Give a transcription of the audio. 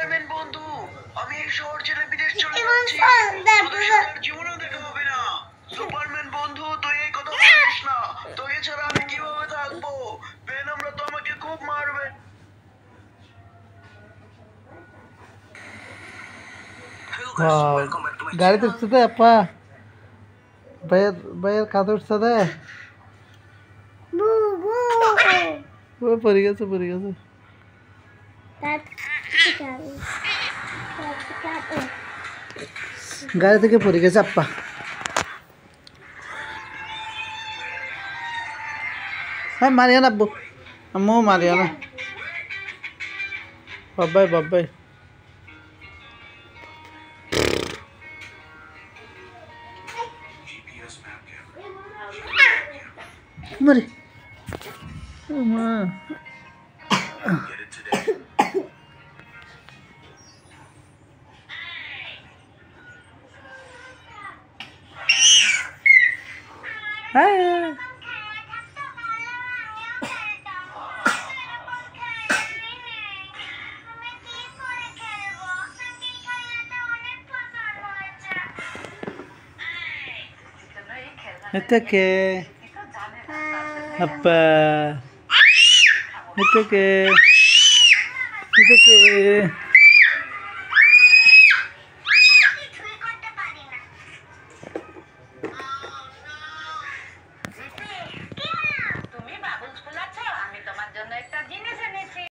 Superman বন্ধু, আমি এই শহর ছেড়ে বিদেশ চলে যাচ্ছি। তোদের সাথে আর জীবনেও দেখা হবে না। সুপারম্যান বন্ধু, তুই এই কথা বলিস না। তোকে ছাড়া আমি কিভাবে থাকবো? ভেনমরা তো আমাকে খুব মারবে। গাড়িতে উঠছে আপা, ভাইয়ের কাঁধে উঠছে দে, পড়ে গেছে গাড়ি থেকে পড়ে গেছে আপা। হ্যাঁ মারিয়া না আব্বু, আম্মু মারিয়া না, বাবাই মারি মা। হ্যাঁ এটা কে আপা, এটা কে